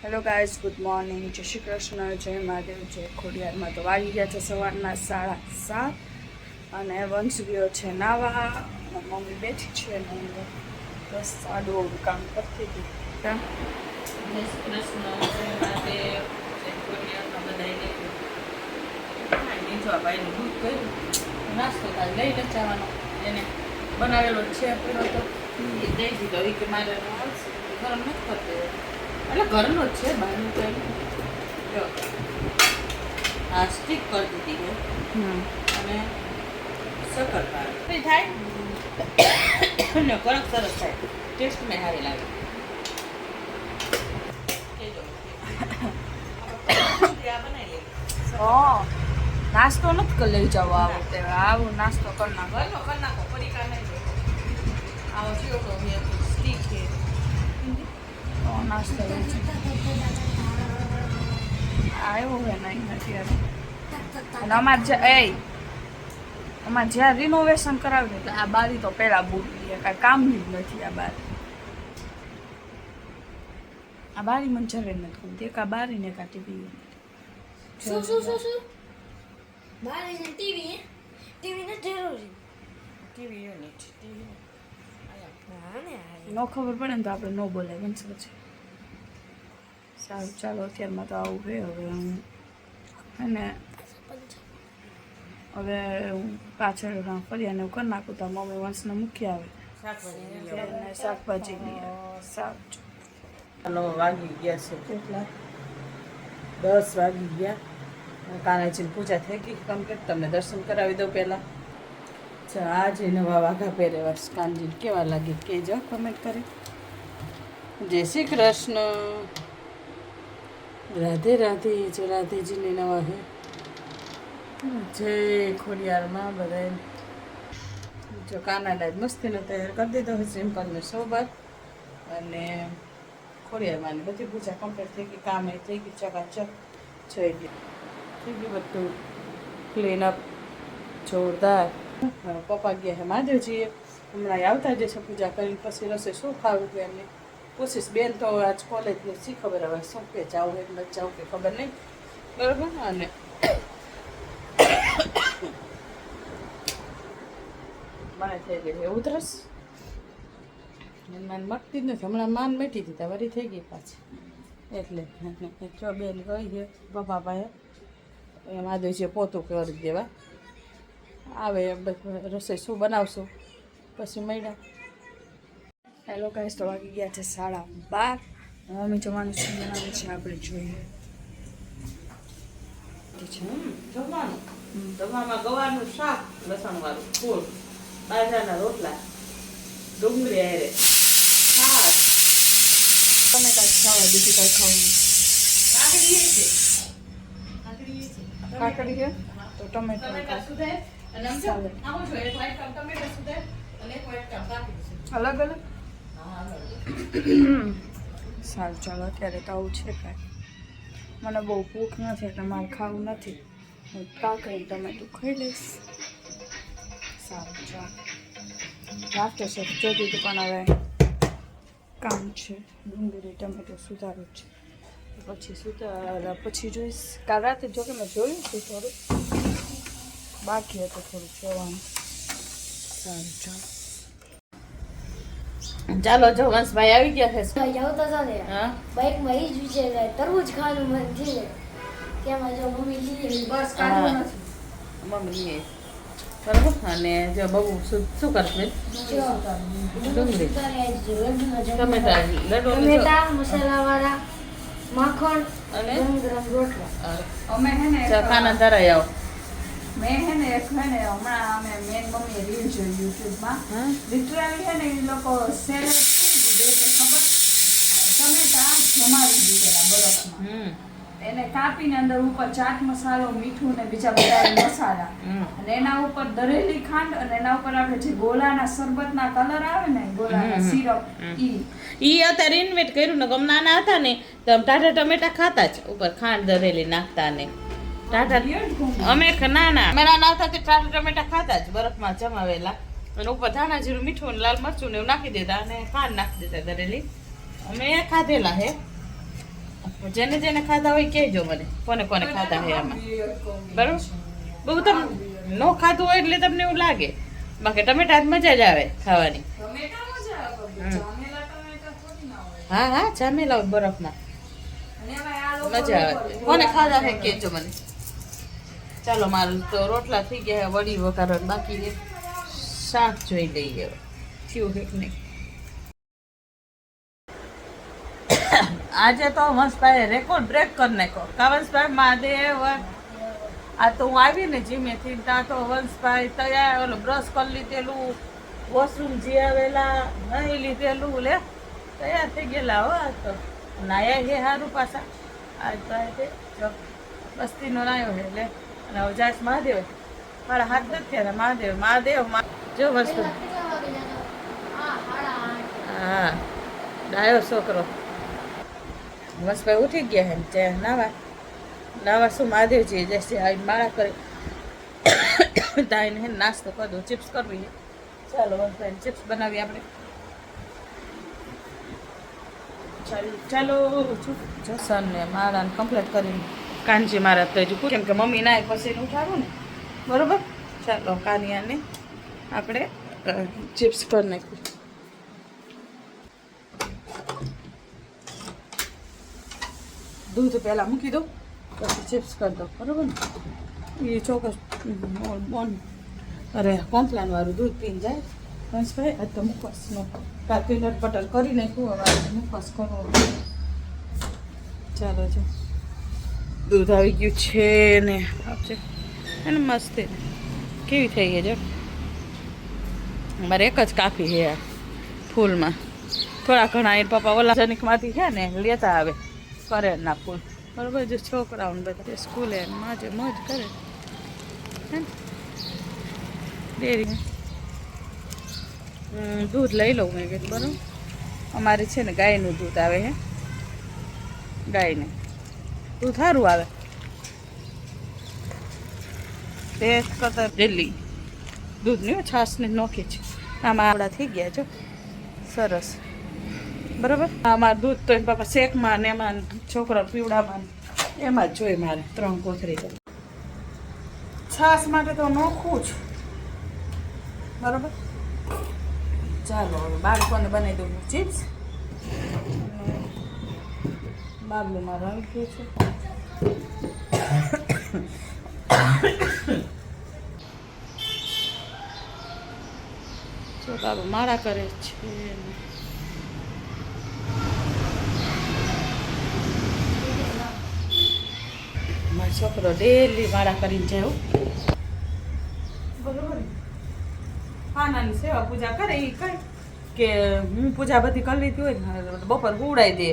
Hello guys, good morning, જય શ્રી કૃષ્ણ, જય મહાદેવ, જય ખોડિયારમાં. તો વાગી ગયા છે સવારના 7:30 અને વંશ ગયો છે નાવા. મમ્મી બેઠી છે અને બસ આડું અવડું કામ કરતી હતી. નાસ્તો લઈ લઈ જવાનો એને બનાવેલો છે પેલો તો દઈ દીધો એ કે મારે ગરમ નથી કરતો એટલે ઘરનો જ છે બહારનું કંઈ જો આ સ્ટીક કરી દીધી અને શક્કરપારા થાય ને કડક સરસ થાય ટેસ્ટ મેં સારી લાગે નાસ્તો નથી કરી લઈ જાવ આ વખતે. આવું નાસ્તો કરી નાખો. નાખો પડીકા નહીં આવો થયો તો સ્ટીક છે નાસ્તો લઈ આવ્યો હોય નહીં અત્યારે. અને અમારે જ્યાં રિનોવેશન કરાવ્યું એટલે આ બારી તો પહેલાં બુરી કાંઈ કામની જ નથી. આ બારી મને જરે નથી ગમતી. એક આ બારી ને એક આ ટીવી. શું બારે છે ટીવી ને જરૂરી ટીવી યુનિટ ટીવી ન ખબર પડે ને તો આપણે ન બોલાય બનશે પછી. સારું ચાલો, અત્યારમાં તો આવું છે. હવે હું પાછળ ફરી અને કરી નાખું તો મમ્મી વંશને મૂકી આવે શાકભાજી લઈ આવે. સારું ચાલો વાગી ગયા છે કેટલા 10 વાગી ગયા. કાનાજીની પૂજા થઈ ગઈ કમ્પ્લીટ. તમને દર્શન કરાવી દઉં પહેલાં. આજે નવા વાઘા પહેરેવા કાનજીને કેવા લાગે કહેજો કમેન્ટ કરી. જય શ્રી કૃષ્ણ, રાધે રાધે. જો રાધેજીને નવા હે. જય ખોડિયારમાં બધા. જો કાનાને જ મસ્તીનો તૈયાર કરી દીધો હોય સિમ્પલને સોબર. અને ખોડિયારમાં બધી પૂજા કમ્પ્લીટ થઈ ગઈ. કામ એ થઈ ગઈ ચકાચક થઈ ગઈ. થઈ ગયું બધું ક્લીન અપ જોરદાર. પપ્પા ગયા છે મહાદેવજીએ. હમણાં આવતા જશે પૂજા કરીને પછી રસોઈ શું ખાવું કે એમને પૂછીશ. બેન તો આજ કોલેજની શી ખબર હવે શું કે જાવું એમ નથી જાવું કે ખબર નહીં. બરાબર. અને મને થઈ ગઈ છે ઉધરસ. માન મટતી જ નથી. હમણાં માન મેટી હતી વળી થઈ ગઈ પાછી. એટલે જો બેન ગઈ છે પપ્પા પાસે એમ મહાદેવજીએ પોતું કરી દેવા આવે. રસોઈ શું બનાવશું પછી મળ્યા. હેલો ગાઈસ, તો વાગી ગયા છે 12:30. મમ્મી જવાનું શું બનાવે છે આપણે જોઈએ. જમવાનું જમવામાં ગવારનું શાક લસણવાળું ફૂલ, બાજરાના રોટલા, ડુંગળી હારે છાશ. તમે કાંઈ ખાવા બીજું કાંઈ ખાવું કાકડી છે કાકડી છે તો ટમેટો ટમેટા સુધાર અને ચાલે. આવું જોઈએ એક વાઇટ કપ ટમેટા સુધાર અને એક વાઇટ કપ કાકડી છે. અલગ અલગ. હા સારું ચાલો, અત્યારે તો આવું છે કાંઈ. મને બહુ ભૂખ નથી એટલે મારે ખાવું નથી. હું કાકડી ટમેટું ખાઈ લઈશ. સારું ચાલો, લાસ્ટ છે જોતી હતું પણ હવે કામ છે. ડુંગળી ટમેટું સુધારું છે પછી જોઈશ. કાલ રાતે જો કે મેં જોયું હતું થોડું બાકી હતું થોડું જોવાનું. સારું ચાલો. ચાલો જો વંશભાઈ આવી ગયા છે. જાવ તો ચાલે હા બાઇકમાં એ જ વિચાર થાય તરબૂચ ખાવાનું મન થઈ જાય તેમાં જો મમ્મી લીધી બસ કાઢવું હા. નથી. મમ્મી એ બરાબર. અને જો બહુ શું કરશે ડુંગળી ટમેટા લડો ટમેટા મસાલાવાળા માખણ અને ગરમ ગરમ રોટલા. અમે હે ને ખાના ધરાઈ આવો. મેં હે ને એક હે ને હમણાં અમે મેન મમ્મીએ રીલ જોઈ યુટ્યુબમાં. હા લિટરલી હે ને એ લોકો સેલેડ બે ખબર ટમેટા જમાવી દીધેલા બરફમાં. એને કાપીને અંદર ઉપર ચાટ મસાલો, મીઠું ને બીજા બધા મસાલા અને એના ઉપર દરેલી ખાંડ અને એના ઉપર આપણે જે ગોલાના શરબતના કલર આવે ને ગોલાના સિરપ ઈ અત્યારે ઇન્વેટ કર્યું ને ગમ નાના હતા ને તો ટાટા ટમેટા ખાતા જ ઉપર ખાંડ દરેલી નાખતા ને ટાટા અમે નાના નાના હતા તે ટાટા ટમેટા ખાતા જ બરફમાં જમાવેલા અને ઉપર ધાણા જીરું મીઠું લાલ મરચું ને એવું નાખી દેતા અને ખાંડ નાખી દેતા દરેલી અમે ખાધેલા હે જેને જેને ખાધા હોય કહેજો મને કોને કોને ખાધા હોય આમાં બરાબર. બહુ તમે ન ખાધું હોય એટલે તમને એવું લાગે, બાકી ટમેટા જ મજા જ આવે ખાવાની. હા હા જામેલા હોય બરફના, મજા આવે. કોને ખાધા હોય કહેજો મને. ચાલો મારું તો રોટલા થઈ ગયા, વડી વઘારવાનું બાકી છે, શાક જોઈ લઈએ થયું કે નહીં. આજે તો વંશભાઈ રેકોર્ડ બ્રેક કરી નાખ્યો. કા વંશભાઈ મહાદેવ, આ તો હું આવી ને જીમેથી, ત્યાં તો વંશભાઈ તૈયાર ઓલું બ્રશ કરી લીધેલું, વોશરૂમ જી આવેલા, નહીં લીધેલું, લે તૈયાર થઈ ગયેલા. હો આજ તો નાયા છે સારું પાછા. આજ તો આજે બસ્તીનો નાયો છે લે. અને હવે જાશ મહાદેવ, મારા હાથ નથી થયા મહાદેવ મહાદેવ જો વસ્તુ. હા ડાયો છોકરો. વંશભાઈ ઉઠી ગયા હે ને નાવા શું મહાદેવજી જશે આવીને માળા કરે તાઈને હે નાસ્તો કરી દો, ચિપ્સ કરવી. ચાલો વંશભાઈ ચિપ્સ બનાવી આપણે. ચાલો જસન ને મારા કમ્પ્લીટ કરીને કાનજી મારા તો હજુ કેમ કે મમ્મી ના પછી ઉઠાડું ને બરોબર. ચાલો કાનિયાને આપણે ચિપ્સ કરી નાખ્યું. દૂધ પહેલાં મૂકી દો પછી ચિપ્સ કરી દો બરાબર ને. એ ચોક્કસ બોન અરે કોમ્પ્લાનવાળું દૂધ પીને જાય વંશભાઈ. આજ તો મુખવાસનો કાલ પીનટ બટર કરી નાખ્યું, હવે મુખવાસ કરવો. ચાલો જો દૂધ આવી ગયું છે ને આપશે એને મસ્ત કેવી થઈ ગઈ જો. મારે એક જ કાફી છે આ ફૂલમાં. થોડા ઘણા એ પપ્પા ઓલા જનિકમાંથી છે ને લેતા આવે કરે ના ફૂલ બરાબર. જો છોકરાઓને બધા સ્કૂલે માજે મોજ કરે હે ને ડેરી. દૂધ લઈ લઉં મેં કીધું બરાબર. અમારે છે ને ગાયનું દૂધ આવે છે, ગાયને દૂધ સારું આવે ટેસ્ટ કરતા ડેલી દૂધની છાશને નોખી છે. આમાં આપણા થઈ ગયા જો સરસ બરાબર. અમારું દૂધ તો એમ પાપા શેકમાં ને એમાં છોકરા પીવડામાં એમાં જ જોઈએ મારે 3 કોથળી. છાશ માટે તો નોખું જ બરાબર. ચાલો હવે બાળકોને બનાવી દઉં ચિપ્સ. બાબલું મારું આવી ગયું છે. જો બાબુ માળા કરે છે. મારો છોકરો ડેલી માળા કરીને જાય બરોબર. ખાનાની સેવા પૂજા કરે એ કઈ કે હું પૂજા બધી કરી લીધી હોય ને બપોર હુવડાવી દે,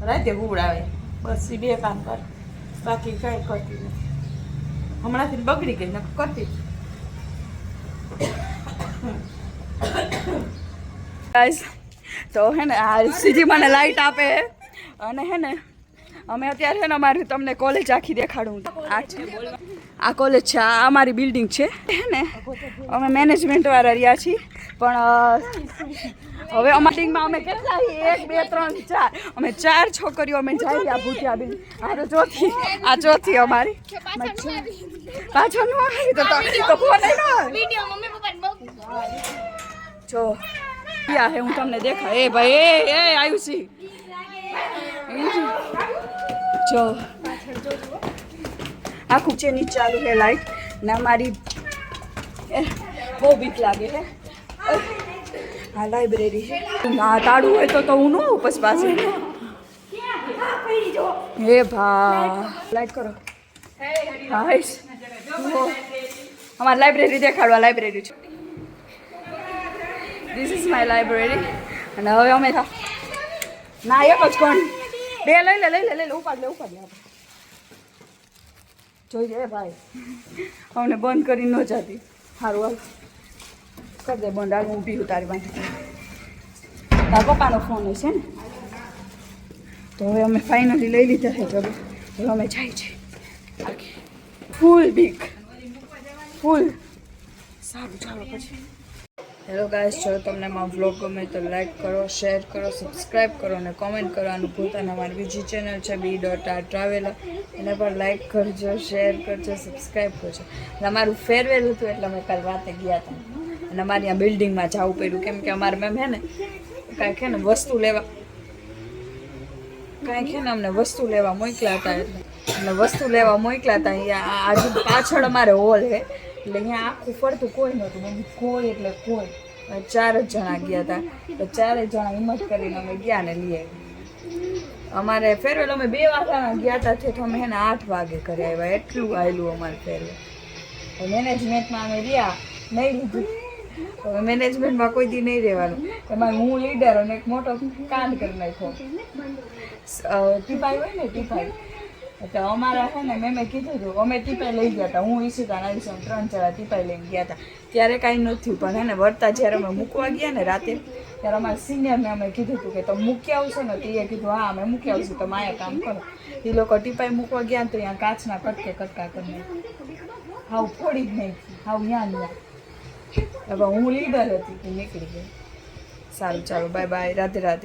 રાતે હુવડાવે, બસ એ 2 કામ કરે, બાકી કાંઈ કરતી નથી. હમણાંથી બગડી ગઈ ને કરતી. તો હે ને આ સીજી મને લાઈટ આપે અને હે ને અમે અત્યારે છે ને અમારી તમને કોલેજ આખી દેખાડું. આ કોલેજ છે, આ અમારી બિલ્ડિંગ છે હે ને. અમે મેનેજમેન્ટ વાળા રહ્યા છીએ પણ હવે અમારી બિલ્ડિંગમાં અમે કેટલા 1 2 3 4 અમે 4 છોકરીઓ અમે જઈએ આ ભૂતિયા બિલ્ડિંગ. આ ચોથી અમારી પાછળ નો આવી તો ફોન જો ક્યાં હે હું તમને દેખા. એ ભાઈ એ આયુષી જો આખું છે નીચે ચાલુ છે લાઈટ ને અમારી બહુ બીક લાગે છે. આ લાઇબ્રેરી છે, આ તાળું હોય તો હું ન ઉપસ પાસે. હે ભા લાઈટ કરો. અમારી લાઇબ્રેરી દેખાડવા. લાઇબ્રેરી છે, ધીસ ઇઝ માય લાઇબ્રેરી. અને હવે અમે ના એક જ કોણ 2 લઈ લે ઉપાડ લે આપણે જોઈ જાય ભાઈ. અમને બંધ કરી ન જતી. સારું હાલ કરી દે બંધ. હાલ ઊભી હું તારી પાસે. તારા પપ્પાનો ફોન છે ને તો હવે અમે ફાઇનલી લઈ લીધા છે. હવે અમે જાય છે ફૂલ બીક ફૂલ. સારું ચાલો પછી હેલો ગાઈસ, જો તમને મારો વ્લોગ ગમે તો લાઈક કરો, શેર કરો, સબસ્ક્રાઈબ કરો અને કોમેન્ટ કરવાનું ભૂલતા નહીં. અમારી બીજી ચેનલ છે B.R એને પણ લાઈક કરજો, શેર કરજો, સબસ્ક્રાઈબ કરજો. અને અમારું ફેરવેલ હતું એટલે અમે કાલ રાતે ગયા હતા અને અમારે ત્યાં બિલ્ડિંગમાં જવું પડ્યું કેમ કે અમારે મેમ હે ને કાંઈક હે ને વસ્તુ લેવા અમને વસ્તુ લેવા મોકલ્યા હતા એટલે વસ્તુ લેવા મોકલ્યા હતા. અહીંયા આજુ પાછળ અમારે હોલ છે એટલે અહીંયા આખું ફરતું કોઈ નહોતું, મમ્મી કોઈ એટલે કોઈ. 4 જ જણા ગયા હતા તો 4 જણા હિંમત કરીને અમે ગયા ને લઈ આવ્યા. અમારે ફેરવેલ અમે 2 વાગ્યાના ગયા હતા તે અમે એને 8 વાગે ઘરે આવ્યા. એટલું આવેલું અમારે ફેરવેલ. મેનેજમેન્ટમાં અમે રહ્યા નહીં લીધું. હવે મેનેજમેન્ટમાં કોઈ દી નહીં રહેવાનું. એમાં હું લીડર અને એક મોટો કાંડ કરી નાખ્યો. ટીપાઈ હોય ને ટીપાઈ એટલે અમારા છે ને મેમે કીધું હતું અમે ટીપાઈ લઈ ગયા હતા. હું ઈશિતા નાઈશ 3 જણા ટીપાઈ લઈને ગયા હતા. ત્યારે કાંઈ નથ્યું પણ હે ને વળતા જ્યારે અમે મૂકવા ગયા ને રાતે ત્યારે અમારા સિનિયરને અમે કીધું હતું કે તમે મૂકી આવશો ને તો એ કીધું હા અમે મૂકી આવશું, તમે અહીંયા કામ કરો. એ લોકો ટીપાઈ મૂકવા ગયા ને તો અહીંયા કાચના કટકે કટકા કરી નાખ્યા. હાવ ફોડી જ નાખી, હાવ ત્યાં. હવે હું લીડર હતી કે નીકળી ગઈ. સારું ચાલો, બાય બાય, રાધે રાધે.